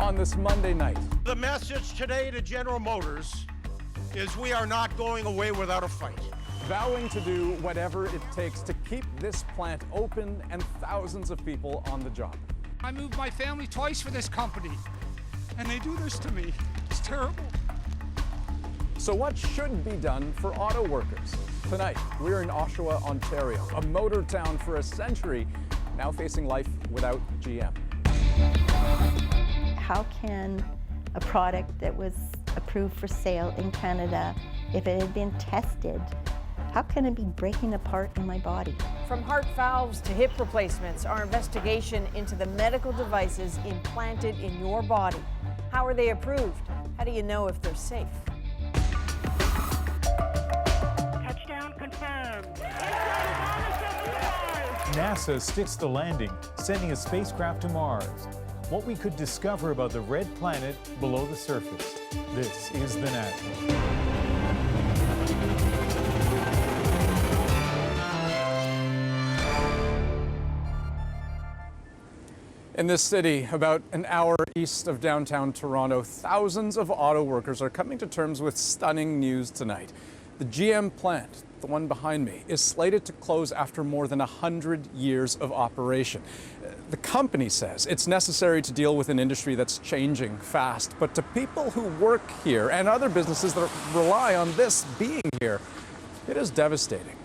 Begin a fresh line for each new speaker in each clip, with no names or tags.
on this Monday night.
The message today to General Motors is we are not going away without a fight.
Vowing to do whatever it takes to keep this plant open and thousands of people on the job.
I moved my family twice for this company, and they do this to me. It's terrible.
So what should be done for auto workers? Tonight, we're in Oshawa, Ontario, a motor town for a century, now facing life without GM.
How can a product that was approved for sale in Canada, if it had been tested, how can it be breaking apart in my body?
From heart valves to hip replacements, our investigation into the medical devices implanted in your body. How are they approved? How do you know if they're safe?
Touchdown confirmed.
NASA sticks the landing, sending a spacecraft to Mars. What we could discover about the red planet below the surface. This is The National.
In this city, about an hour east of downtown Toronto, thousands of auto workers are coming to terms with stunning news tonight. The GM plant, the one behind me, is slated to close after more than 100 years of operation. The company says it's necessary to deal with an industry that's changing fast, but to people who work here and other businesses that rely on this being here, it is devastating.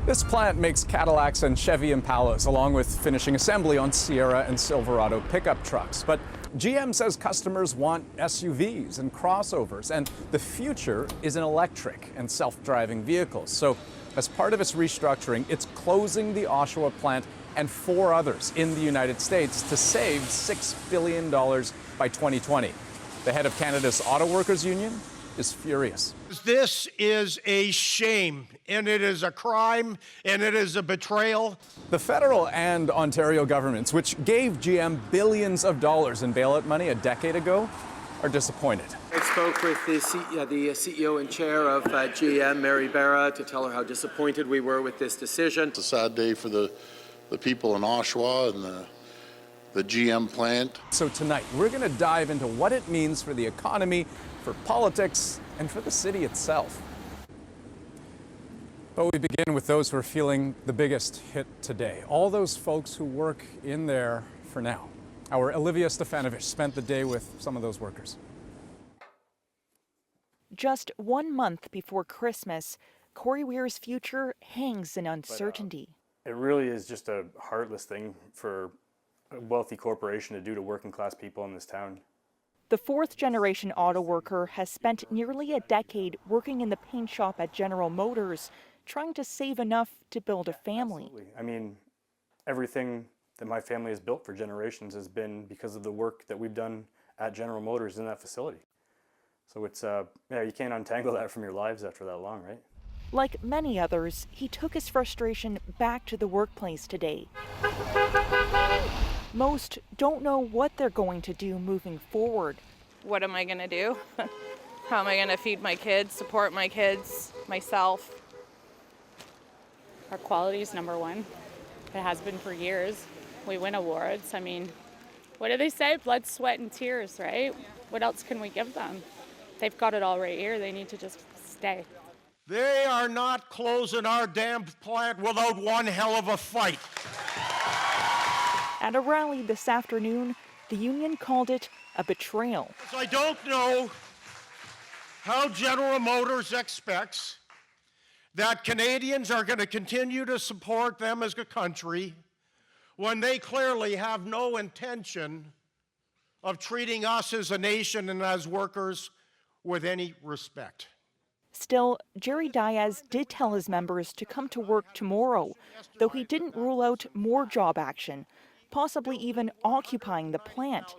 This plant makes Cadillacs and Chevy Impalas, along with finishing assembly on Sierra and Silverado pickup trucks. But GM says customers want SUVs and crossovers, and the future is in electric and self-driving vehicles. So as part of its restructuring, it's closing the Oshawa plant and 4 others in the United States to save $6 billion by 2020. The head of Canada's Auto Workers Union is furious.
This is a shame, and it is a crime, and it is a betrayal.
The federal and Ontario governments, which gave GM billions of dollars in bailout money a decade ago, are disappointed.
I spoke with the CEO and chair of GM, Mary Barra, to tell her how disappointed we were with this decision.
It's a sad day for the people in Oshawa and the GM plant.
So tonight, we're going to dive into what it means for the economy, for politics, and for the city itself. But we begin with those who are feeling the biggest hit today. All those folks who work in there for now. Our Olivia Stefanovic spent the day with some of those workers.
Just 1 month before Christmas, Corey Weir's future hangs in uncertainty.
It really is just a heartless thing for a wealthy corporation to do to working class people in this town.
The 4th-generation auto worker has spent nearly a decade working in the paint shop at General Motors, trying to save enough to build a family.
Absolutely. I mean, everything that my family has built for generations has been because of the work that we've done at General Motors in that facility. So it's, yeah, you can't untangle that from your lives after that long, right?
Like many others, he took his frustration back to the workplace today. Most don't know what they're going to do moving forward.
What am I going to do? How am I going to feed my kids, support my kids, myself?
Our quality is number one. It has been for years. We win awards. I mean, what do they say? Blood, sweat, and tears, right? What else can we give them? They've got it all right here. They need to just stay.
They are not closing our damn plant without one hell of a fight.
At a rally this afternoon, the union called it a betrayal.
I don't know how General Motors expects that Canadians are going to continue to support them as a country when they clearly have no intention of treating us as a nation and as workers with any respect.
Still, Jerry Diaz did tell his members to come to work tomorrow, though he didn't rule out more job action, possibly even occupying the plant.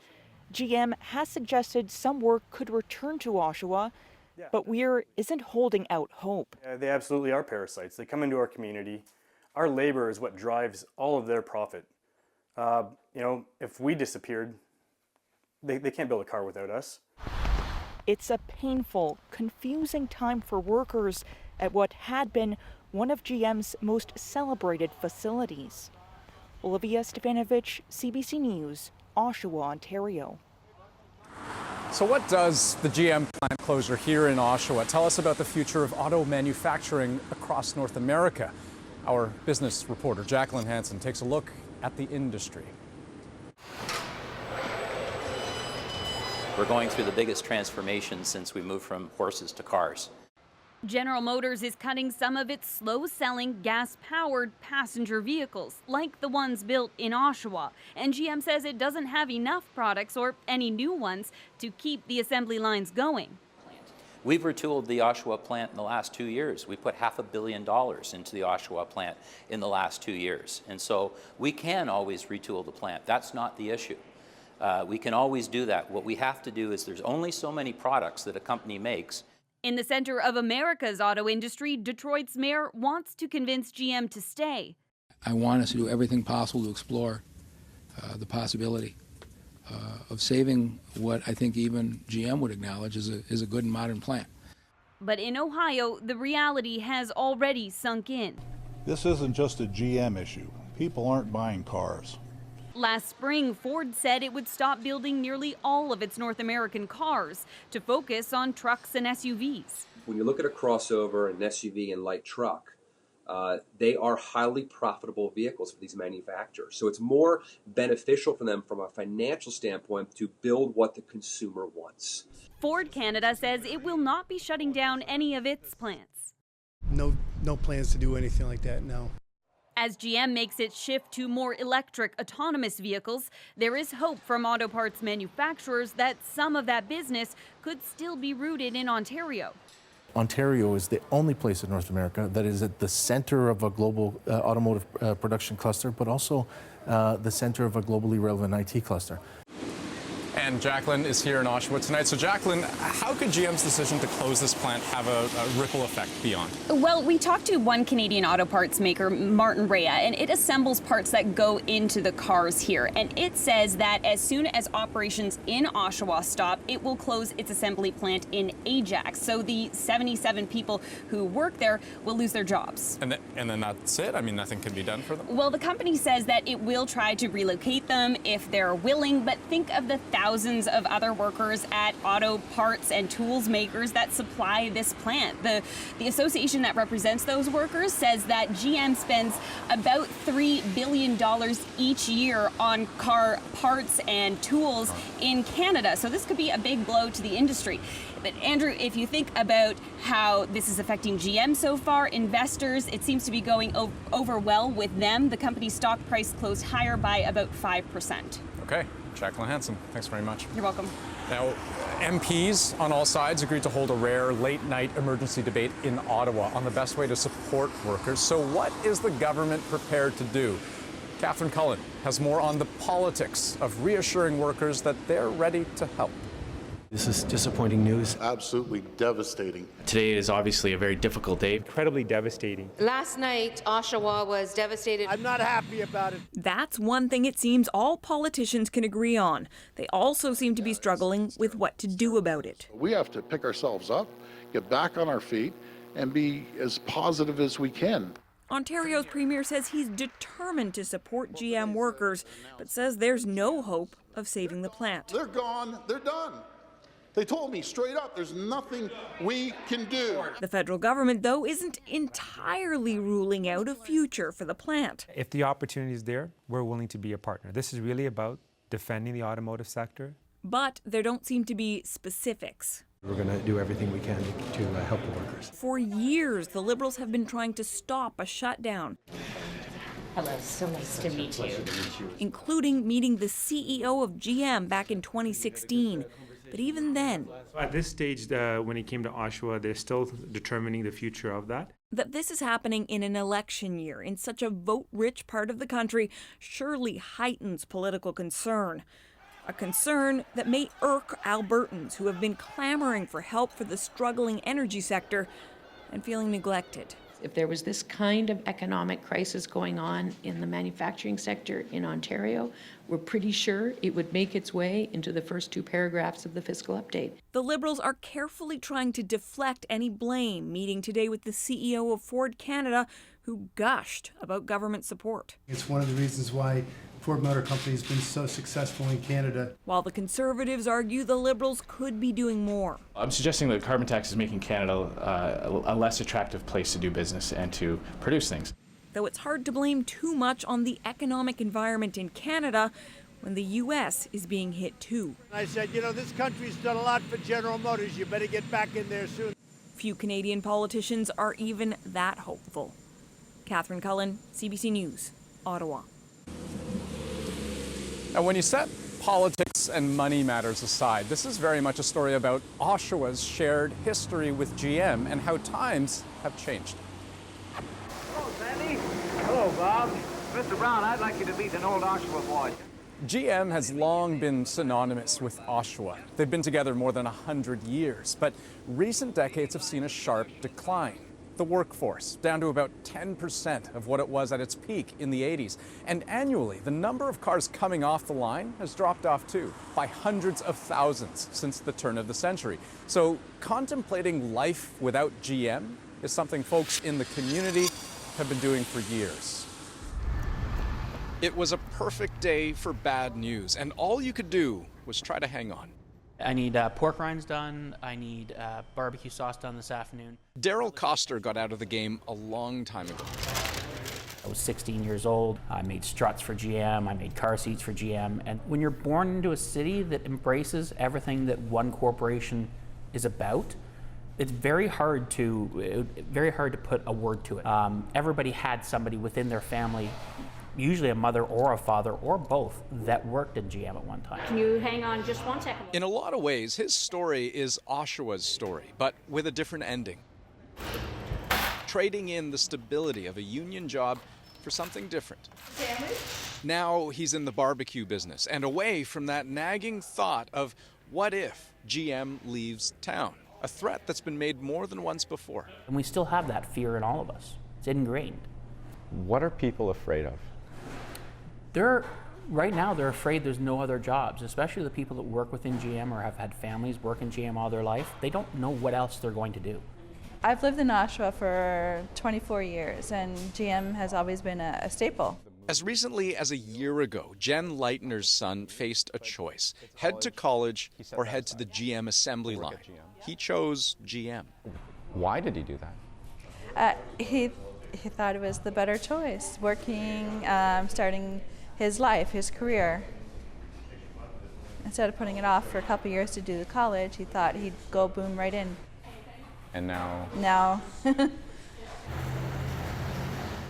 GM has suggested some work could return to Oshawa, but Weir isn't holding out hope.
They absolutely are parasites. They come into our community. Our labor is what drives all of their profit. You know, if we disappeared, they can't build a car without us.
It's a painful, confusing time for workers at what had been one of GM's most celebrated facilities. Olivia Stefanovic, CBC News, Oshawa, Ontario.
So what does the GM plant closure here in Oshawa tell us about the future of auto manufacturing across North America? Our business reporter, Jacqueline Hansen, takes a look at the industry.
We're going through the biggest transformation since we moved from horses to cars.
General Motors is cutting some of its slow-selling, gas-powered passenger vehicles, like the ones built in Oshawa. And GM says it doesn't have enough products or any new ones to keep the assembly lines going.
We've retooled the Oshawa plant in the last 2 years. We put $500 million into the Oshawa plant in the last 2 years. And so we can always retool the plant. That's not the issue. We can always do that. What we have to do is there's only so many products that a company makes.
In the center of America's auto industry, Detroit's mayor wants to convince GM to stay.
I want us to do everything possible to explore the possibility of saving what I think even GM would acknowledge is a good and modern plant.
But in Ohio, the reality has already sunk in.
This isn't just a GM issue. People aren't buying cars.
Last spring, Ford said it would stop building nearly all of its North American cars to focus on trucks and SUVs.
When you look at a crossover, an SUV, and light truck, they are highly profitable vehicles for these manufacturers. So it's more beneficial for them from a financial standpoint to build what the consumer wants.
Ford Canada says it will not be shutting down any of its plants.
No plans to do anything like that, no.
As GM makes its shift to more electric, autonomous vehicles, there is hope from auto parts manufacturers that some of that business could still be rooted in Ontario.
Ontario is the only place in North America that is at the center of a global automotive production cluster, but also the center of a globally relevant IT cluster.
And Jacqueline is here in Oshawa tonight. So Jacqueline, how could GM's decision to close this plant have a ripple effect beyond?
Well, we talked to one Canadian auto parts maker, Martin Rea, and it assembles parts that go into the cars here. And it says that as soon as operations in Oshawa stop, it will close its assembly plant in Ajax. So the 77 people who work there will lose their jobs.
And then that's it? I mean, nothing can be done for them?
Well, the company says that it will try to relocate them if they're willing, but think of the thousands of other workers at auto parts and tools makers that supply this plant. The association that represents those workers says that GM spends about $3 billion each year on car parts and tools in Canada. So this could be a big blow to the industry. But Andrew, if you think about how this is affecting GM so far, investors, it seems to be going over well with them. The company's stock price closed higher by about 5%.
Okay. Jacqueline Hansen, thanks very much.
You're welcome.
Now, MPs on all sides agreed to hold a rare late-night emergency debate in Ottawa on the best way to support workers. So what is the government prepared to do? Catherine Cullen has more on the politics of reassuring workers that they're ready to help.
This is disappointing news.
Absolutely devastating.
Today is obviously a very difficult day.
Incredibly devastating.
Last night, Oshawa was devastated.
I'm not happy about it.
That's one thing it seems all politicians can agree on. They also seem to be struggling with what to do about it.
We have to pick ourselves up, get back on our feet, and be as positive as we can.
Ontario's premier says he's determined to support GM workers, but says there's no hope of saving the plant.
They're gone. They're done. They told me straight up, there's nothing we can do.
The federal government, though, isn't entirely ruling out a future for the plant.
If the opportunity is there, we're willing to be a partner. This is really about defending the automotive sector.
But there don't seem to be specifics.
We're going to do everything we can to help the workers.
For years, the Liberals have been trying to stop a shutdown.
Hello, so nice to meet you.
Including meeting the CEO of GM back in 2016. But even then,
At this stage, when it came to Oshawa, they're still determining the future of that.
That this is happening in an election year in such a vote-rich part of the country surely heightens political concern. A concern that may irk Albertans who have been clamoring for help for the struggling energy sector and feeling neglected.
If there was this kind of economic crisis going on in the manufacturing sector in Ontario, we're pretty sure it would make its way into the first two paragraphs of the fiscal update.
The Liberals are carefully trying to deflect any blame, meeting today with the CEO of Ford Canada,
who gushed about government support.
It's one of the reasons why Ford Motor Company has been so successful in Canada.
While the Conservatives argue the Liberals could be doing more.
I'm suggesting that carbon tax is making Canada a less attractive place to do business and to produce things.
Though it's hard to blame too much on the economic environment in Canada when the U.S. is being hit too.
I said, you know, this country's done a lot for General Motors. You better get back in there soon.
Few Canadian politicians are even that hopeful. Catherine Cullen, CBC News, Ottawa.
Now, when you set politics and money matters aside, this is very much a story about Oshawa's shared history with GM and how times have changed.
Hello, Sandy. Hello, Bob. Mr. Brown, I'd like you to meet an old Oshawa boy.
GM has long been synonymous with Oshawa. They've been together more than 100 years, but recent decades have seen a sharp decline. The workforce down to about 10% of what it was at its peak in the 80s. And annually, the number of cars coming off the line has dropped off too, by hundreds of thousands since the turn of the century. So contemplating life without GM is something folks in the community have been doing for years. It was a perfect day for bad news, and all you could do was try to hang on.
I need pork rinds done. I need barbecue sauce done this afternoon.
Daryl Coster got out of the game a long time ago.
I was 16 years old. I made struts for GM. I made car seats for GM. And when you're born into a city that embraces everything that one corporation is about, it's very hard to put a word to it. Everybody had somebody within their family, usually a mother or a father or both, that worked in GM at one time.
Can you hang on just 1 second?
In a lot of ways, his story is Oshawa's story, but with a different ending. Trading in the stability of a union job for something different.
Sandwich?
Now he's in the barbecue business and away from that nagging thought of what if GM leaves town? A threat that's been made more than once before.
And we still have that fear in all of us. It's ingrained.
What are people afraid of?
Right now, they're afraid there's no other jobs, especially the people that work within GM or have had families work in GM all their life. They don't know what else they're going to do.
I've lived in Oshawa for 24 years, and GM has always been a staple.
As recently as a year ago, Jen Leitner's son faced a choice: head to college or head to the GM assembly line. He chose GM.
Why did he do that?
He thought it was the better choice, working, starting his life, his career. Instead of putting it off for a couple of years to do the college, he thought he'd go boom right in.
And now?
Now.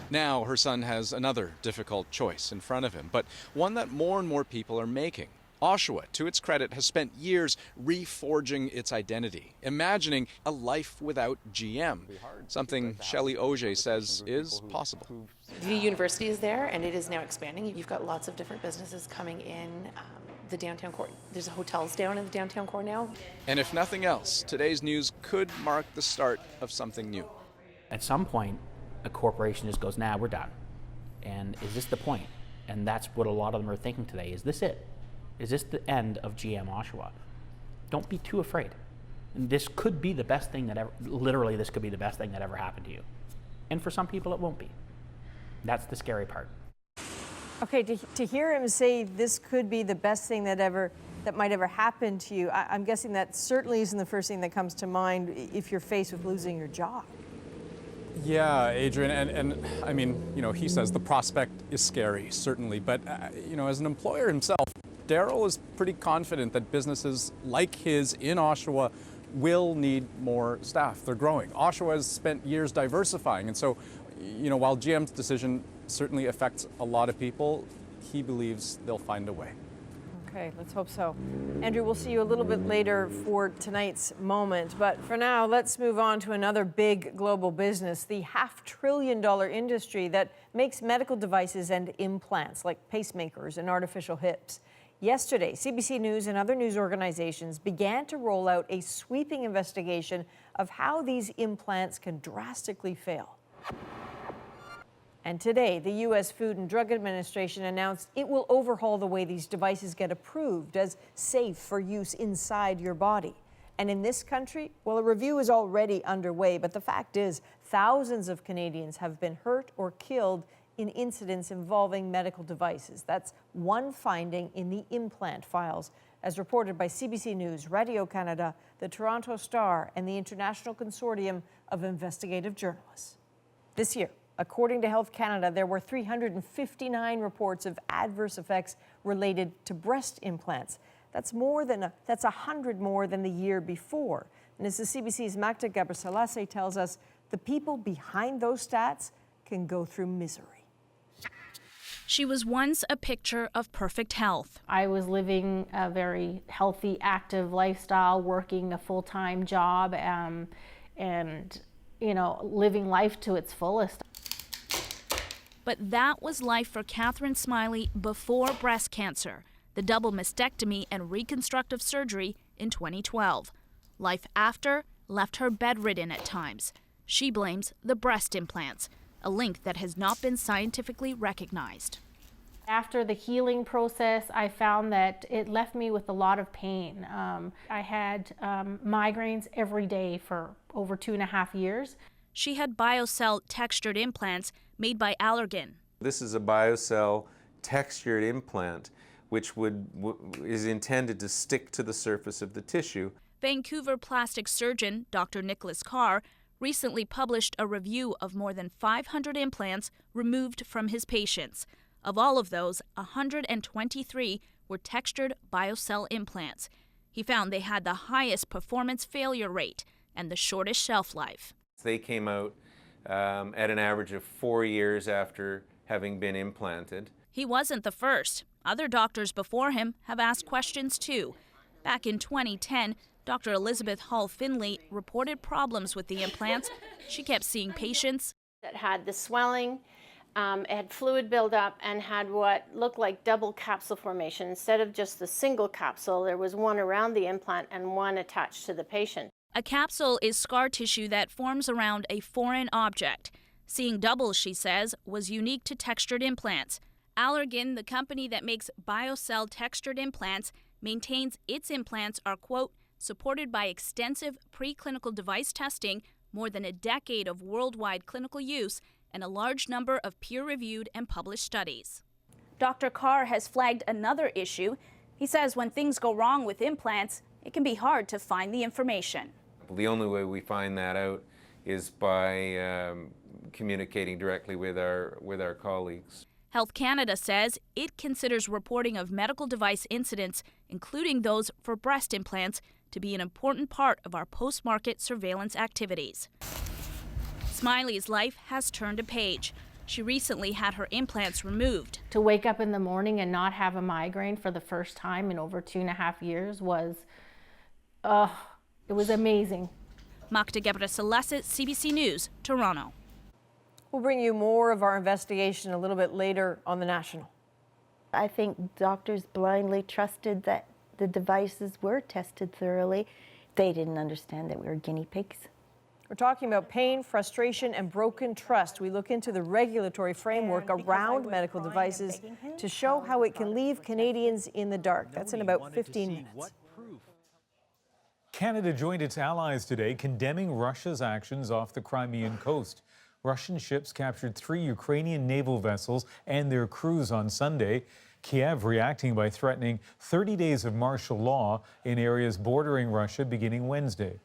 Now her son has another difficult choice in front of him, but one that more and more people are making. Oshawa, to its credit, has spent years reforging its identity, imagining a life without GM, something Shelley Auger says is possible.
The university is there, and it is now expanding. You've got lots of different businesses coming in the downtown core. There's hotels down in the downtown core now.
And if nothing else, today's news could mark the start of something new.
At some point, a corporation just goes, nah, we're done. And is this the point? And that's what a lot of them are thinking today. Is this it? Is this the end of GM Oshawa? Don't be too afraid. And this could be the best thing that ever, literally this could be the best thing that ever happened to you. And for some people it won't be. That's the scary part.
Okay, to hear him say this could be the best thing that might ever happen to you, I'm guessing that certainly isn't the first thing that comes to mind if you're faced with losing your job.
Yeah, Adrian, and I mean, you know, he says the prospect is scary, certainly, but, you know, as an employer himself, Daryl is pretty confident that businesses like his in Oshawa will need more staff. They're growing. Oshawa has spent years diversifying, and so, you know, while GM's decision certainly affects a lot of people, he believes they'll find a way.
Okay, let's hope so. Andrew, we'll see you a little bit later for tonight's moment, but for now, let's move on to another big global business, the $500 billion industry that makes medical devices and implants like pacemakers and artificial hips. Yesterday, CBC News and other news organizations began to roll out a sweeping investigation of how these implants can drastically fail. And today, the U.S. Food and Drug Administration announced it will overhaul the way these devices get approved as safe for use inside your body. And in this country, well, a review is already underway, but the fact is thousands of Canadians have been hurt or killed in incidents involving medical devices. That's one finding in the implant files, as reported by CBC News, Radio Canada, the Toronto Star, and the International Consortium of Investigative Journalists. This year, according to Health Canada, there were 359 reports of adverse effects related to breast implants. That's 100 more than the year before. And as the CBC's Magda Gabrisalassi tells us, the people behind those stats can go through misery.
She was once a picture of perfect health.
I was living a very healthy, active lifestyle, working a full-time job, and living life to its fullest.
But that was life for Catherine Smiley before breast cancer, the double mastectomy and reconstructive surgery in 2012. Life after left her bedridden at times. She blames the breast implants, a link that has not been scientifically recognized.
After the healing process, I found that it left me with a lot of pain. I had migraines every day for over 2.5 years.
She had BioCell textured implants made by Allergan.
This is a BioCell textured implant which is intended to stick to the surface of the tissue.
Vancouver plastic surgeon Dr. Nicholas Carr recently published a review of more than 500 implants removed from his patients. Of all of those, 123 were textured BioCell implants. He found they had the highest performance failure rate and the shortest shelf life.
They came out at an average of 4 years after having been implanted.
He wasn't the first. Other doctors before him have asked questions too. Back in 2010, Dr. Elizabeth Hall Finley reported problems with the implants. She kept seeing patients
that had the swelling, had fluid buildup, and had what looked like double capsule formation. Instead of just the single capsule, there was one around the implant and one attached to the patient.
A capsule is scar tissue that forms around a foreign object. Seeing doubles, she says, was unique to textured implants. Allergan, the company that makes BioCell textured implants, maintains its implants are, quote, supported by extensive preclinical device testing, more than a decade of worldwide clinical use, and a large number of peer-reviewed and published studies.
Dr. Carr has flagged another issue. He says when things go wrong with implants, it can be hard to find the information.
The only way we find that out is by communicating directly with our colleagues.
Health Canada says it considers reporting of medical device incidents, including those for breast implants, to be an important part of our post-market surveillance activities. Smiley's life has turned a page. She recently had her implants removed.
To wake up in the morning and not have a migraine for the first time in over 2.5 years was, it was amazing.
Magda Gabrisalassi, CBC News, Toronto.
We'll bring you more of our investigation a little bit later on The National.
I think doctors blindly trusted that the devices were tested thoroughly. They didn't understand that we were guinea pigs.
We're talking about pain, frustration, and broken trust. We look into the regulatory framework around medical devices to show how it can leave Canadians in the dark. That's in about 15 minutes.
Canada joined its allies today condemning Russia's actions off the Crimean coast. Russian ships captured 3 Ukrainian naval vessels and their crews on Sunday. Kiev reacting by threatening 30 days of martial law in areas bordering Russia beginning Wednesday.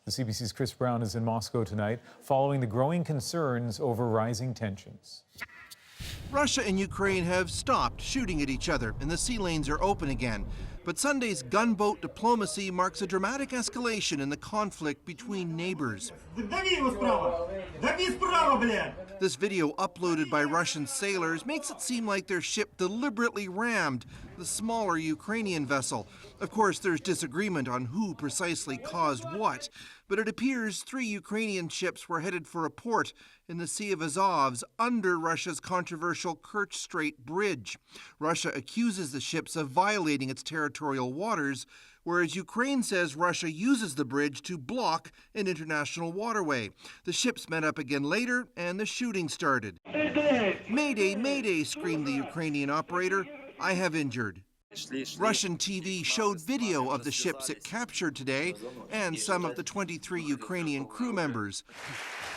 The CBC's Chris Brown is in Moscow tonight following the growing concerns over rising tensions.
Russia and Ukraine have stopped shooting at each other and the sea lanes are open again. But Sunday's gunboat diplomacy marks a dramatic escalation in the conflict between neighbors. This video uploaded by Russian sailors makes it seem like their ship deliberately rammed the smaller Ukrainian vessel. Of course, there's disagreement on who precisely caused what, but it appears 3 Ukrainian ships were headed for a port in the Sea of Azov under Russia's controversial Kerch Strait Bridge. Russia accuses the ships of violating its territorial waters, whereas Ukraine says Russia uses the bridge to block an international waterway. The ships met up again later, and the shooting started. "Mayday, mayday," screamed the Ukrainian operator. "I have injured." Russian TV showed video of the ships it captured today and some of the 23 Ukrainian crew members.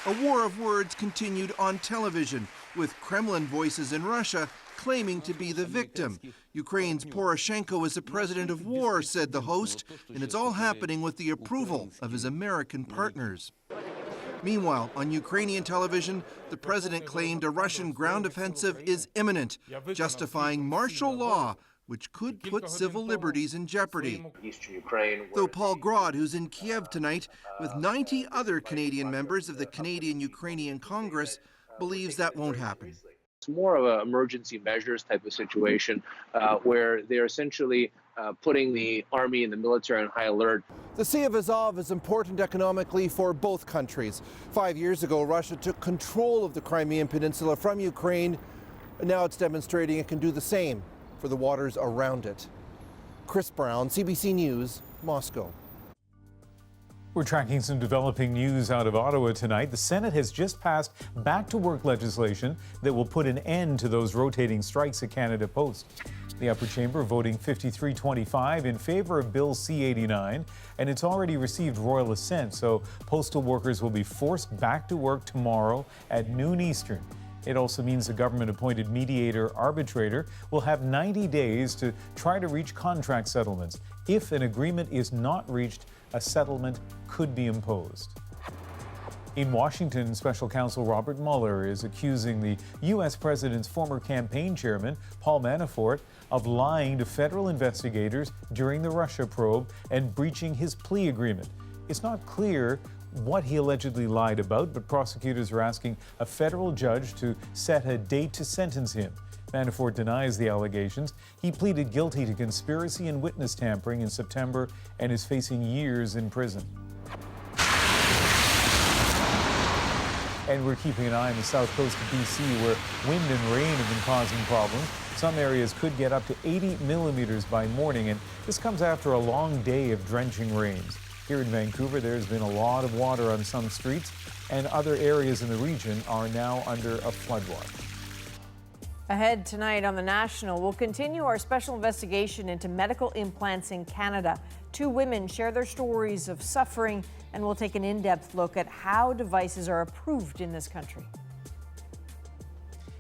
A war of words continued on television, with Kremlin voices in Russia claiming to be the victim. Ukraine's Poroshenko is the president of war, said the host, and it's all happening with the approval of his American partners. Meanwhile, on Ukrainian television, the president claimed a Russian ground offensive is imminent, justifying martial law, which could put civil liberties in jeopardy.
Eastern Ukraine,
Though Paul Grod, who's in Kiev tonight with 90 other Canadian members of the Canadian-Ukrainian Congress, believes that won't happen.
It's more of an emergency measures type of situation where they're essentially putting the army and the military on high alert.
The Sea of Azov is important economically for both countries. 5 years ago, Russia took control of the Crimean Peninsula from Ukraine, and now it's demonstrating it can do the same for the waters around it. Chris Brown, CBC News, Moscow.
We're tracking some developing news out of Ottawa tonight. The Senate has just passed back-to-work legislation that will put an end to those rotating strikes at Canada Post. The upper chamber voting 53-25 in favor of Bill C-89, and it's already received royal assent, so postal workers will be forced back to work tomorrow at noon Eastern. It also means the government-appointed mediator arbitrator will have 90 days to try to reach contract settlements. If an agreement is not reached, a settlement could be imposed. In Washington, Special Counsel Robert Mueller is accusing the U.S. president's former campaign chairman, Paul Manafort, of lying to federal investigators during the Russia probe and breaching his plea agreement. It's not clear what he allegedly lied about, but prosecutors are asking a federal judge to set a date to sentence him. Manafort denies the allegations. He pleaded guilty to conspiracy and witness tampering in September and is facing years in prison. And we're keeping an eye on the south coast of BC, where wind and rain have been causing problems. Some areas could get up to 80 millimeters by morning, and this comes after a long day of drenching rains. Here in Vancouver, there's been a lot of water on some streets, and other areas in the region are now under a flood watch.
Ahead tonight on The National, we'll continue our special investigation into medical implants in Canada. 2 women share their stories of suffering, and we'll take an in-depth look at how devices are approved in this country.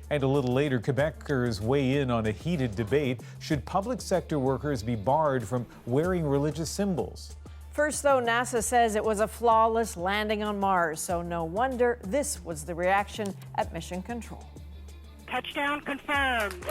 And a little later, Quebecers weigh in on a heated debate. Should public sector workers be barred from wearing religious symbols?
First, though, NASA says it was a flawless landing on Mars, so no wonder this was the reaction at Mission Control.
Touchdown confirmed.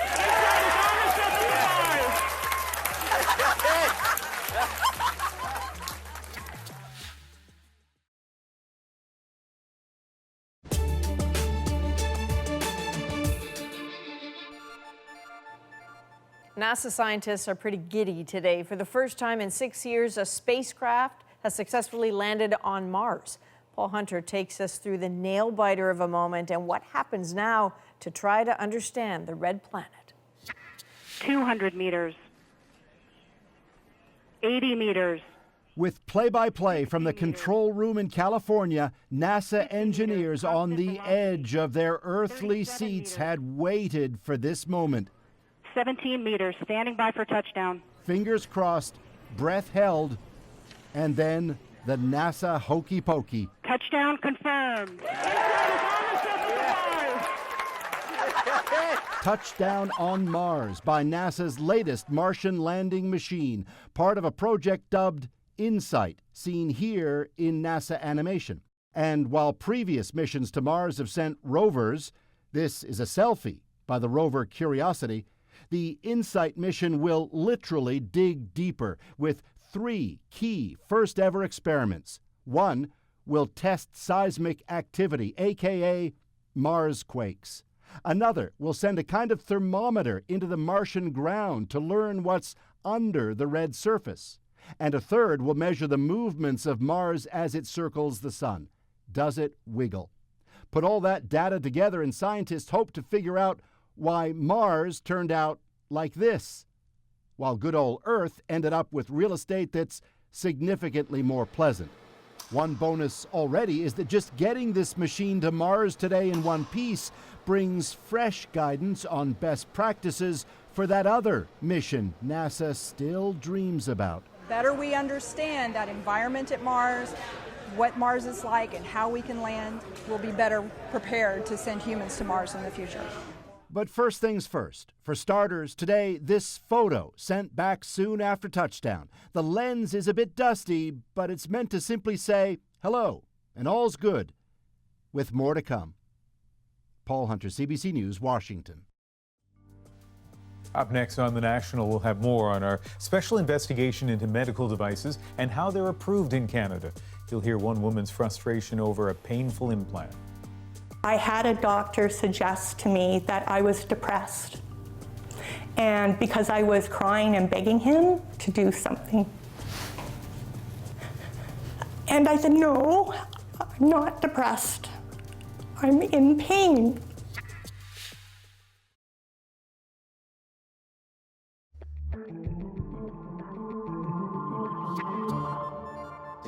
NASA scientists are pretty giddy today. For the first time in 6 years, a spacecraft has successfully landed on Mars. Paul Hunter takes us through the nail-biter of a moment and what happens now to try to understand the red planet.
200 meters. 80 meters.
With play-by-play from the control room in California, NASA engineers on the edge of their earthly seats had waited for this moment.
17 meters, standing by for touchdown.
Fingers crossed, breath held, and then the NASA hokey pokey.
Touchdown confirmed.
Touchdown on Mars by NASA's latest Martian landing machine, part of a project dubbed InSight, seen here in NASA animation. And while previous missions to Mars have sent rovers, this is a selfie by the rover Curiosity. The InSight mission will literally dig deeper with 3 key first-ever experiments. One will test seismic activity, aka Mars quakes. Another will send a kind of thermometer into the Martian ground to learn what's under the red surface. And a third will measure the movements of Mars as it circles the sun. Does it wiggle? Put all that data together and scientists hope to figure out why Mars turned out like this, while good old Earth ended up with real estate that's significantly more pleasant. One bonus already is that just getting this machine to Mars today in one piece brings fresh guidance on best practices for that other mission NASA still dreams about.
Better we understand that environment at Mars, what Mars is like and how we can land, we'll be better prepared to send humans to Mars in the future.
But first things first. For starters, today, this photo sent back soon after touchdown. The lens is a bit dusty, but it's meant to simply say, hello, and all's good, with more to come. Paul Hunter, CBC News, Washington.
Up next on The National, we'll have more on our special investigation into medical devices and how they're approved in Canada. You'll hear one woman's frustration over a painful implant.
I had a doctor suggest to me that I was depressed. And because I was crying and begging him to do something. And I said, no, I'm not depressed. I'm in pain.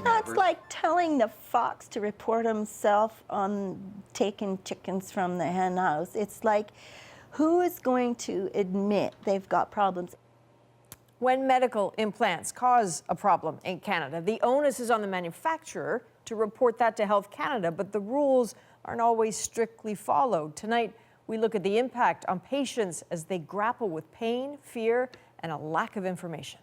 That's like telling the fox to report himself on taking chickens from the hen house. It's like, who is going to admit they've got problems?
When medical implants cause a problem in Canada, the onus is on the manufacturer to report that to Health Canada, but the rules aren't always strictly followed. Tonight, we look at the impact on patients as they grapple with pain, fear, and a lack of information.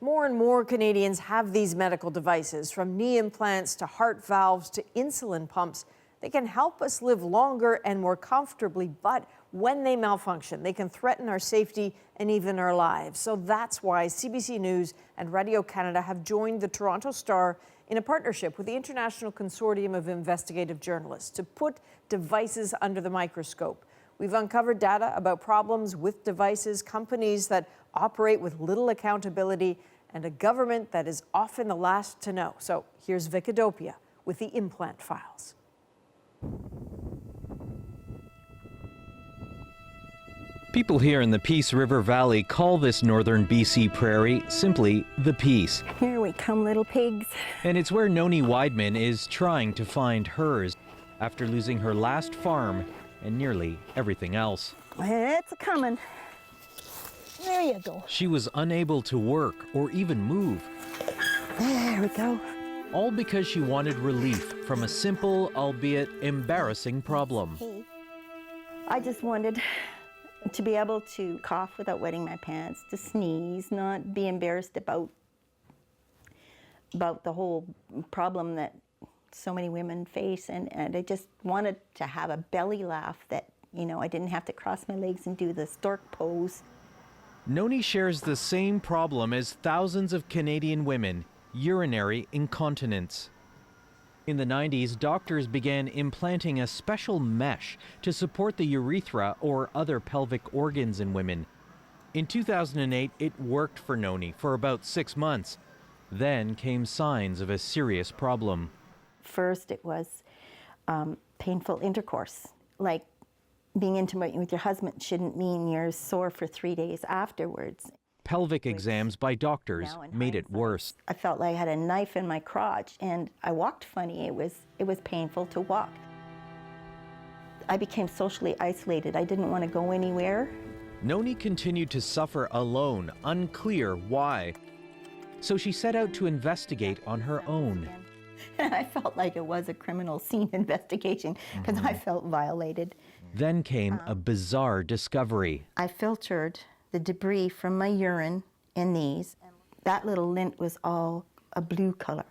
More and more Canadians have these medical devices, from knee implants to heart valves to insulin pumps. They can help us live longer and more comfortably, but when they malfunction, they can threaten our safety and even our lives. So that's why CBC News and Radio Canada have joined the Toronto Star in a partnership with the International Consortium of Investigative Journalists to put devices under the microscope. We've uncovered data about problems with devices, companies that operate with little accountability, and a government that is often the last to know. So here's Vicadopia with the implant files.
People here in the Peace River Valley call this northern BC prairie simply the Peace.
Here we come, little pigs.
And it's where Noni Weidman is trying to find hers after losing her last farm and nearly everything else.
It's a-coming. There you go.
She was unable to work or even move.
There we go.
All because she wanted relief from a simple, albeit embarrassing problem.
I just wanted to be able to cough without wetting my pants, to sneeze, not be embarrassed about the whole problem that so many women face, and I just wanted to have a belly laugh that, you know, I didn't have to cross my legs and do the stork pose.
Noni shares the same problem as thousands of Canadian women, urinary incontinence. In the 90s, doctors began implanting a special mesh to support the urethra or other pelvic organs in women. In 2008, it worked for Noni for about 6 months. Then came signs of a serious problem.
First, it was painful intercourse. Like being intimate with your husband shouldn't mean you're sore for 3 days afterwards.
Pelvic exams by doctors made it worse.
I felt like I had a knife in my crotch, and I walked funny. It was painful to walk. I became socially isolated. I didn't want to go anywhere.
Noni continued to suffer alone, unclear why. So she set out to investigate on her own.
I felt like it was a criminal scene investigation because I felt violated.
Then came a bizarre discovery.
I filtered the debris from my urine and these. That little lint was all a blue color.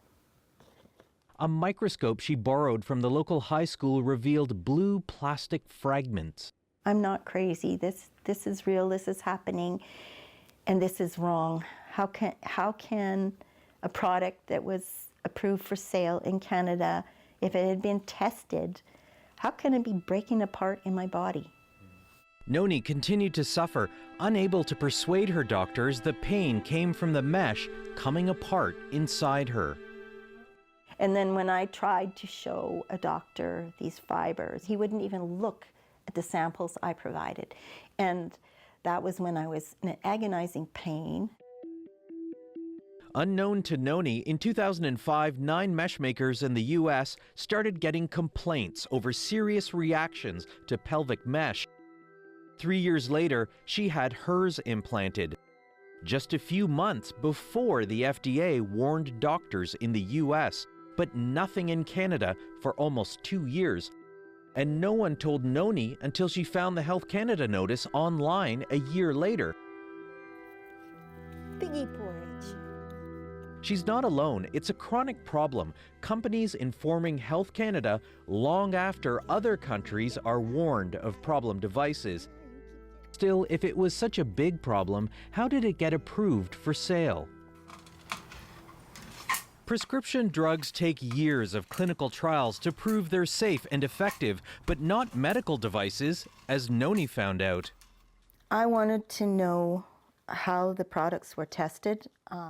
A microscope she borrowed from the local high school revealed blue plastic fragments.
I'm not crazy. This is real. This is happening, and this is wrong. How can a product that was approved for sale in Canada, if it had been tested, how can it be breaking apart in my body?
Noni continued to suffer, unable to persuade her doctors the pain came from the mesh coming apart inside her.
And then when I tried to show a doctor these fibers, he wouldn't even look at the samples I provided. And that was when I was in agonizing pain.
Unknown to Noni, in 2005, 9 mesh makers in the U.S. started getting complaints over serious reactions to pelvic mesh. 3 years later, she had hers implanted. Just a few months before the FDA warned doctors in the U.S., but nothing in Canada for almost 2 years. And no one told Noni until she found the Health Canada notice online a year later.
Piggy porridge.
She's not alone. It's a chronic problem. Companies informing Health Canada long after other countries are warned of problem devices. Still, if it was such a big problem, how did it get approved for sale? Prescription drugs take years of clinical trials to prove they're safe and effective, but not medical devices, as Noni found out.
I wanted to know how the products were tested.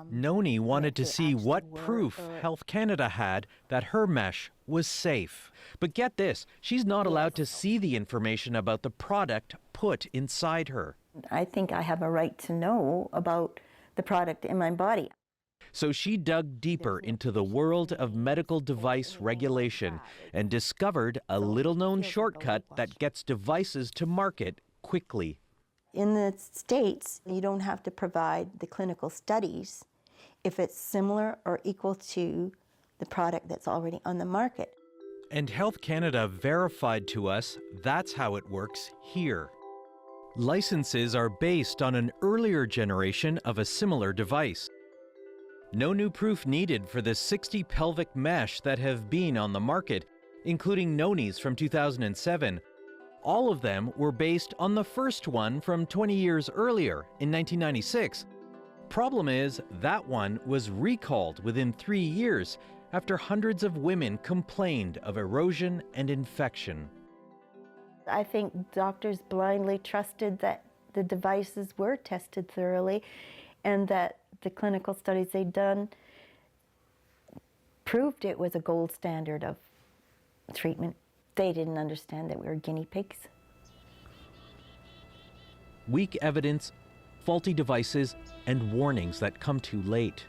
Noni wanted to see what proof Health Canada had that her mesh was safe. But get this, she's not allowed to see the information about the product put inside her.
I think I have a right to know about the product in my body.
So she dug deeper into the world of medical device regulation and discovered a little-known shortcut that gets devices to market quickly.
In the States, you don't have to provide the clinical studies if it's similar or equal to the product that's already on the market.
And Health Canada verified to us that's how it works here. Licenses are based on an earlier generation of a similar device. No new proof needed for the 60 pelvic mesh that have been on the market, including Noni's from 2007. All of them were based on the first one from 20 years earlier, in 1996. Problem is, that one was recalled within 3 years after hundreds of women complained of erosion and infection.
I think doctors blindly trusted that the devices were tested thoroughly and that the clinical studies they'd done proved it was a gold standard of treatment. They didn't understand that we were guinea pigs.
Weak evidence, faulty devices, and warnings that come too late.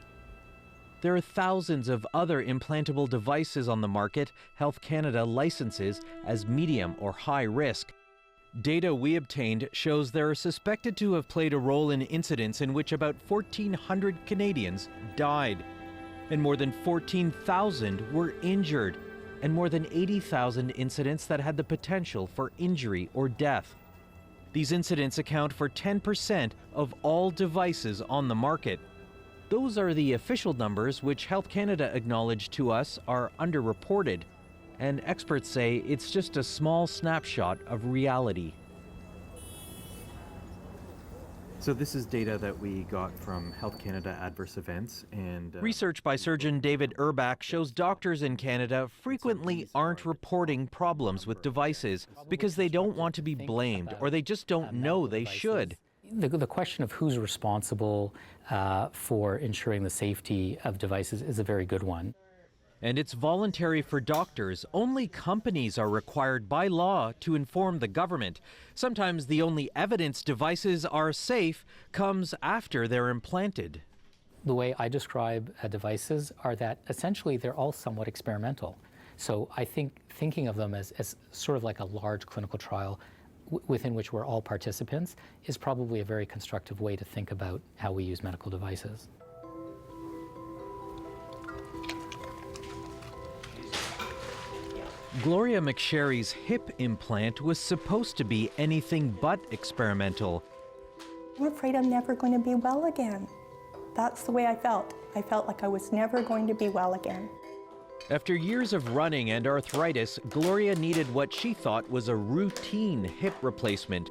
There are thousands of other implantable devices on the market Health Canada licenses as medium or high risk. Data we obtained shows they are suspected to have played a role in incidents in which about 1,400 Canadians died, and more than 14,000 were injured, and more than 80,000 incidents that had the potential for injury or death. These incidents account for 10% of all devices on the market. Those are the official numbers which Health Canada acknowledged to us are underreported, and experts say it's just a small snapshot of reality.
So this is data that we got from Health Canada Adverse Events, and
research by surgeon David Urbach shows doctors in Canada frequently aren't reporting problems with devices because they don't want to be blamed or they just don't know they should.
The question of who's responsible for ensuring the safety of devices is a very good one.
And it's voluntary for doctors. Only companies are required by law to inform the government. Sometimes the only evidence devices are safe comes after they're implanted.
The way I describe devices are that essentially they're all somewhat experimental. So I think thinking of them as sort of like a large clinical trial within which we're all participants is probably a very constructive way to think about how we use medical devices.
Gloria McSherry's hip implant was supposed to be anything but experimental.
I'm afraid I'm never going to be well again. That's the way I felt. I felt like I was never going to be well again.
After years of running and arthritis, Gloria needed what she thought was a routine hip replacement.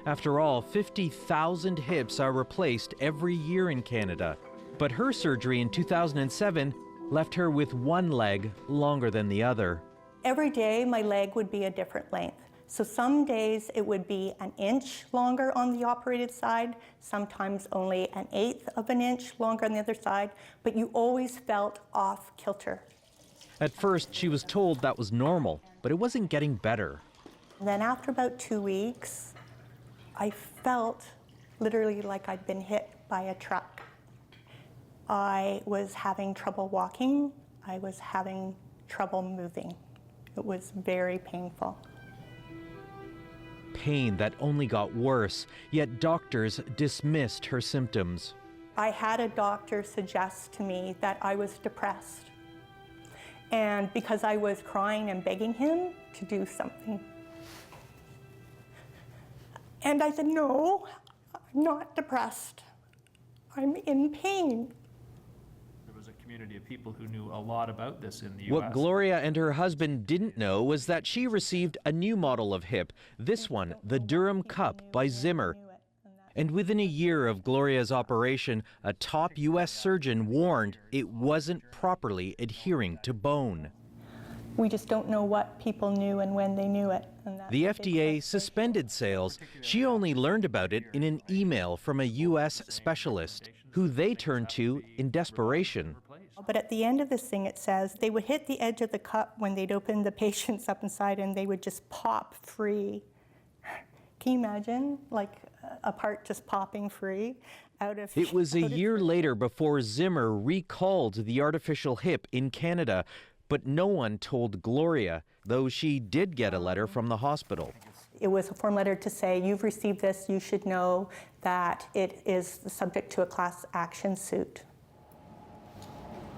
After all, 50,000 hips are replaced every year in Canada. But her surgery in 2007 left her with one leg longer than the other.
Every day my leg would be a different length. So some days it would be an inch longer on the operated side, sometimes only 1/8 of an inch longer on the other side, but you always felt off kilter.
At first, she was told that was normal, but it wasn't getting better.
And then after about 2 weeks, I felt literally like I'd been hit by a truck. I was having trouble walking. I was having trouble moving. It was very painful.
Pain that only got worse, yet doctors dismissed her symptoms.
I had a doctor suggest to me that I was depressed. And because I was crying and begging him to do something. And I said, no, I'm not depressed. I'm in pain.
There was a community of people who knew a lot about this in the U.S.
What Gloria and her husband didn't know was that she received a new model of hip, this one, the Durham Cup by Zimmer. And within a year of Gloria's operation, a top U.S. surgeon warned it wasn't properly adhering to bone.
We just don't know what people knew and when they knew it.
The FDA suspended sales. She only learned about it in an email from a U.S. specialist, who they turned to in desperation.
But at the end of this thing, it says they would hit the edge of the cup when they'd open the patients up inside, and they would just pop free. Can you imagine, like a part just popping free out of...
It was a year later before Zimmer recalled the artificial hip in Canada, but no one told Gloria, though she did get a letter from the hospital.
It was a form letter to say, you've received this, you should know that it is subject to a class action suit.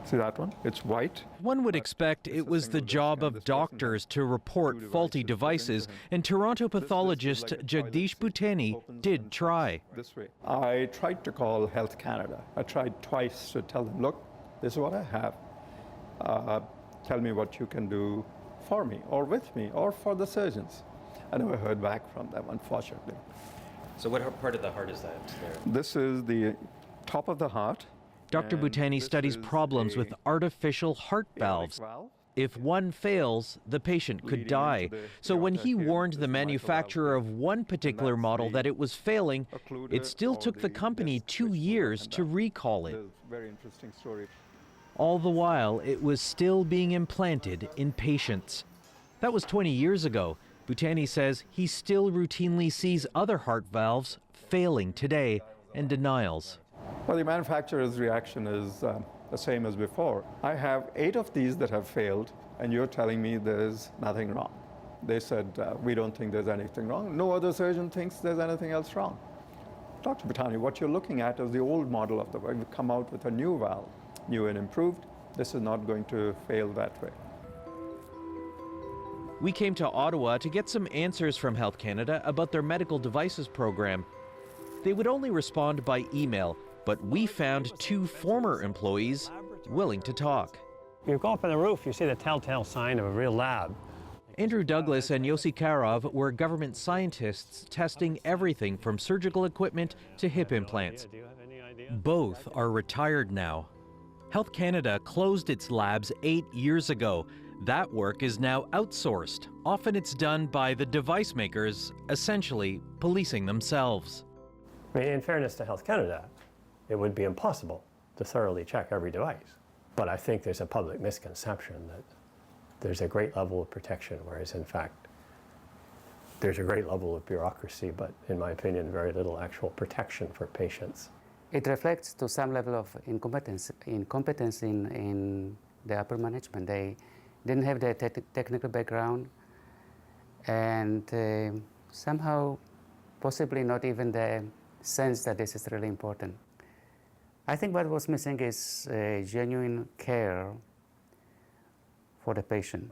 See that one? It's white.
One would expect it was the job of doctors to report faulty devices, and Toronto pathologist Jagdish Bhutani did try.
This way. I tried to call Health Canada. I tried twice to tell them, look, this is what I have. Tell me what you can do for me, or with me, or for the surgeons. I never heard back from them, unfortunately.
So what part of the heart is that there?
This is the top of the heart.
Dr. Bhutani studies problems with artificial heart valves. If one fails, the patient could die. So when he warned the manufacturer of one particular model that it was failing, it still took the company 2 years to recall it.
Very interesting story.
All the while, it was still being implanted in patients. That was 20 years ago. Bhutani says he still routinely sees other heart valves failing today, and denials.
Well, the manufacturer's reaction is the same as before. I have 8 of these that have failed, and you're telling me there's nothing wrong. They said, we don't think there's anything wrong. No other surgeon thinks there's anything else wrong. Dr. Bhutani, what you're looking at is the old model of the way we come out with a new valve, new and improved. This is not going to fail that way.
We came to Ottawa to get some answers from Health Canada about their medical devices program. They would only respond by email, but we found 2 former employees willing to talk.
You go up on the roof, you see the telltale sign of a real lab.
Andrew Douglas and Yossi Karov were government scientists testing everything from surgical equipment to hip implants. Both are retired now. Health Canada closed its labs 8 years ago. That work is now outsourced. Often it's done by the device makers, essentially policing themselves.
I mean, in fairness to Health Canada, it would be impossible to thoroughly check every device. But I think there's a public misconception that there's a great level of protection, whereas in fact, there's a great level of bureaucracy, but in my opinion, very little actual protection for patients.
It reflects to some level of incompetence in the upper management. They didn't have the technical background, and somehow, possibly not even the sense that this is really important. I think what was missing is genuine care for the patient.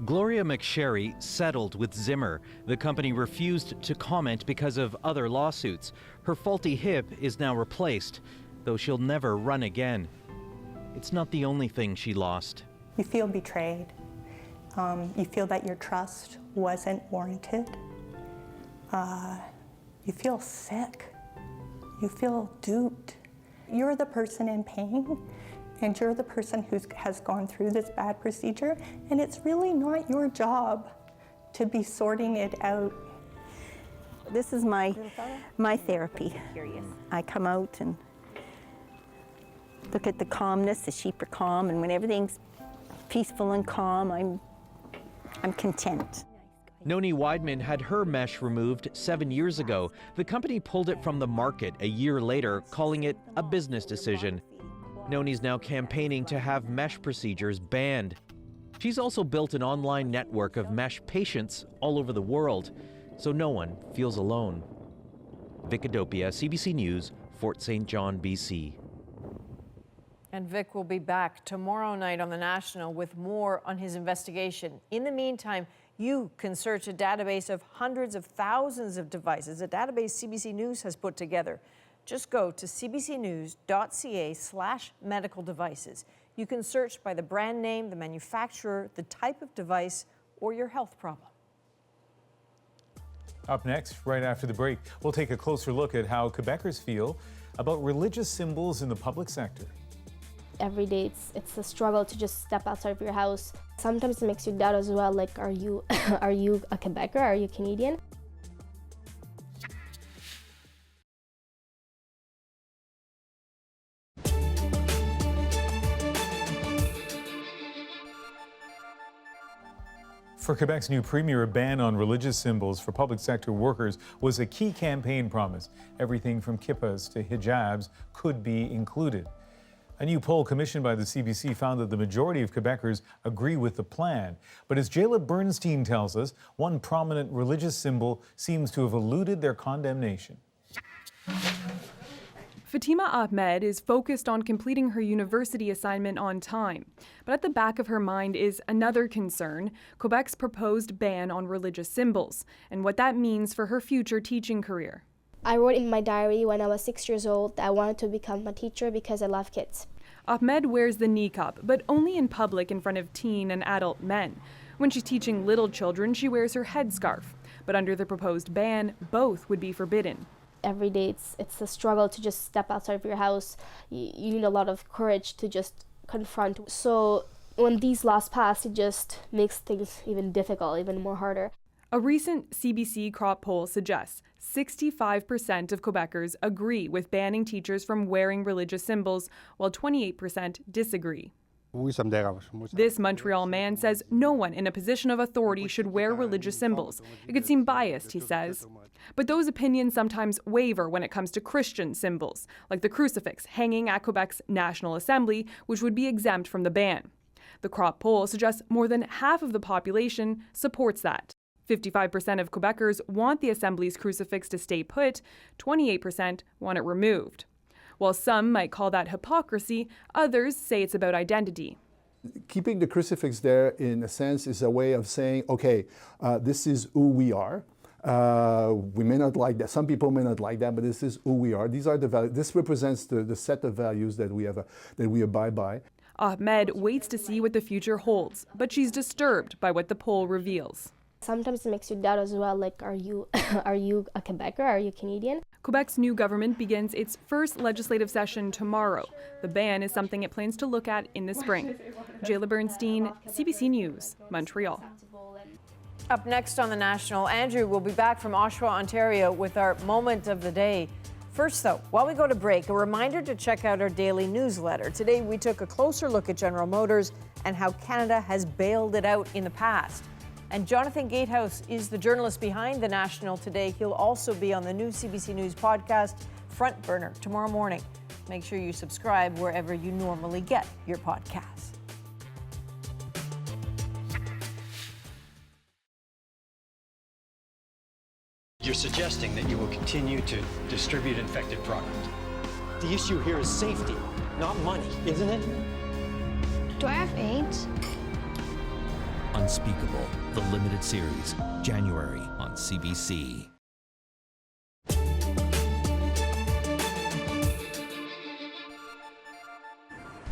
Gloria McSherry settled with Zimmer. The company refused to comment because of other lawsuits. Her faulty hip is now replaced, though she'll never run again. It's not the only thing she lost.
You feel betrayed. You feel that your trust wasn't warranted. You feel sick. You feel duped. You're the person in pain, and you're the person who has gone through this bad procedure, and it's really not your job to be sorting it out.
This is my therapy. I come out and look at the calmness. The sheep are calm, and when everything's peaceful and calm, I'm content.
Noni Weidman had her mesh removed 7 years ago. The company pulled it from the market a year later, calling it a business decision. Noni's now campaigning to have mesh procedures banned. She's also built an online network of mesh patients all over the world, so no one feels alone. Vic Adopia, CBC News, Fort St. John, BC.
And Vic will be back tomorrow night on The National with more on his investigation. In the meantime, you can search a database of hundreds of thousands of devices, a database CBC News has put together. Just go to cbcnews.ca/medical devices. You can search by the brand name, the manufacturer, the type of device, or your health problem.
Up next, right after the break, we'll take a closer look at how Quebecers feel about religious symbols in the public sector.
Every day it's a struggle to just step outside of your house. Sometimes it makes you doubt as well, like, are you are you a Quebecer? Are you Canadian?
For Quebec's new premier, a ban on religious symbols for public sector workers was a key campaign promise. Everything from kippas to hijabs could be included. A new poll commissioned by the CBC found that the majority of Quebecers agree with the plan. But as Jayla Bernstein tells us, one prominent religious symbol seems to have eluded their condemnation.
Fatima Ahmed is focused on completing her university assignment on time. But at the back of her mind is another concern, Quebec's proposed ban on religious symbols, and what that means for her future teaching career.
I wrote in my diary when I was 6 years old that I wanted to become a teacher because I love kids.
Ahmed wears the niqab, but only in public in front of teen and adult men. When she's teaching little children, she wears her headscarf. But under the proposed ban, both would be forbidden.
Every day it's a struggle to just step outside of your house. You need a lot of courage to just confront. So when these laws pass, it just makes things even difficult, even more harder.
A recent CBC crop poll suggests 65% of Quebecers agree with banning teachers from wearing religious symbols, while 28% disagree. This Montreal man says no one in a position of authority should wear religious symbols. It could seem biased, he says. But those opinions sometimes waver when it comes to Christian symbols, like the crucifix hanging at Quebec's National Assembly, which would be exempt from the ban. The crop poll suggests more than half of the population supports that. 55% of Quebecers want the Assembly's crucifix to stay put, 28% want it removed. While some might call that hypocrisy, others say it's about identity.
Keeping the crucifix there, in a sense, is a way of saying, okay, this is who we are. We may not like that. Some people may not like that, but this is who we are. These are the values. This represents the set of values that we have, that we abide by.
Ahmed waits to see what the future holds, but she's disturbed by what the poll reveals.
Sometimes it makes you doubt as well, like, are you a Quebecer? Are you Canadian?
Quebec's new government begins its first legislative session tomorrow. The ban is something it plans to look at in the spring. Jayla Bernstein, CBC News, Montreal.
Up next on The National, Andrew will be back from Oshawa, Ontario with our moment of the day. First, though, while we go to break, a reminder to check out our daily newsletter. Today, we took a closer look at General Motors and how Canada has bailed it out in the past. And Jonathan Gatehouse is the journalist behind The National today. He'll also be on the new CBC News podcast, Front Burner, tomorrow morning. Make sure you subscribe wherever you normally get your podcasts.
You're suggesting that you will continue to distribute infected product. The issue here is safety, not money, isn't it?
Do I have AIDS?
Unspeakable, the limited series, January on CBC.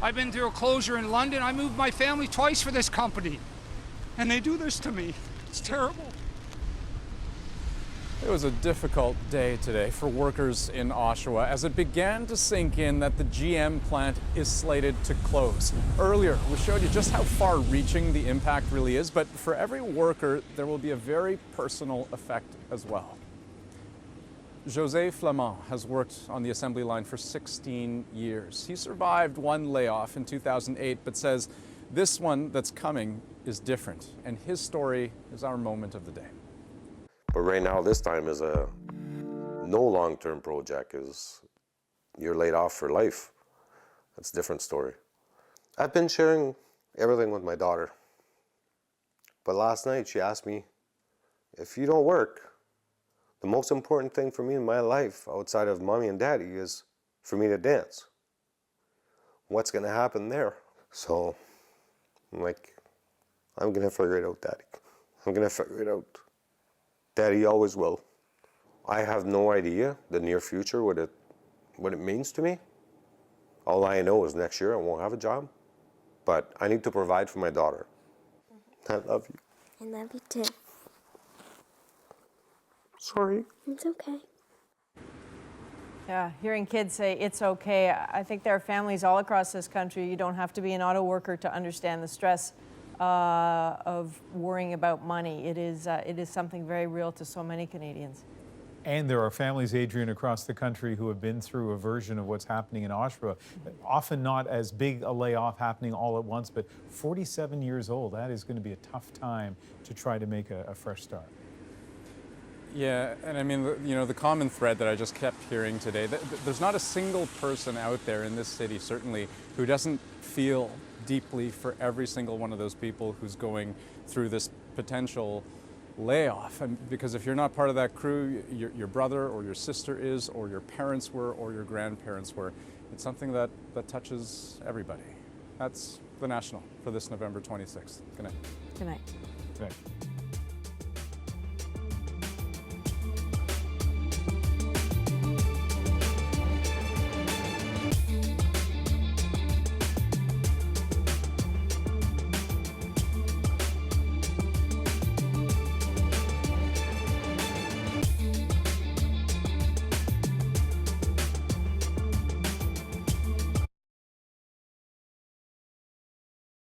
I've been through a closure in London. I moved my family twice for this company, and they do this to me. It's terrible.
It was a difficult day today for workers in Oshawa as it began to sink in that the GM plant is slated to close. Earlier, we showed you just how far-reaching the impact really is, but for every worker, there will be a very personal effect as well. José Flamand has worked on the assembly line for 16 years. He survived one layoff in 2008, but says this one that's coming is different, and his story is our moment of the day.
But right now, this time is no long-term project. You're laid off for life. that's a different story. I've been sharing everything with my daughter. But last night she asked me, if you don't work, the most important thing for me in my life outside of mommy and daddy is for me to dance. What's gonna happen there? So I'm like, I'm gonna figure it out, Daddy. I'm gonna figure it out. Daddy always will. I have no idea the near future, what it means to me. All I know is next year I won't have a job, but I need to provide for my daughter. I love you.
I love you too.
Sorry.
It's okay.
Yeah, hearing kids say it's okay. I think there are families all across this country. You don't have to be an auto worker to understand the stress of worrying about money. It is something very real to so many Canadians.
And there are families, Adrian, across the country who have been through a version of what's happening in Oshawa. Often not as big a layoff happening all at once, but 47 years old, that is going to be a tough time to try to make a fresh start.
Yeah, and I mean, the common thread that I just kept hearing today, there's not a single person out there in this city, certainly, who doesn't feel deeply for every single one of those people who's going through this potential layoff. And because if you're not part of that crew, your brother or your sister is, or your parents were, or your grandparents were. It's something that touches everybody. That's The National for this November 26th. Good night.
Good night.
Good night.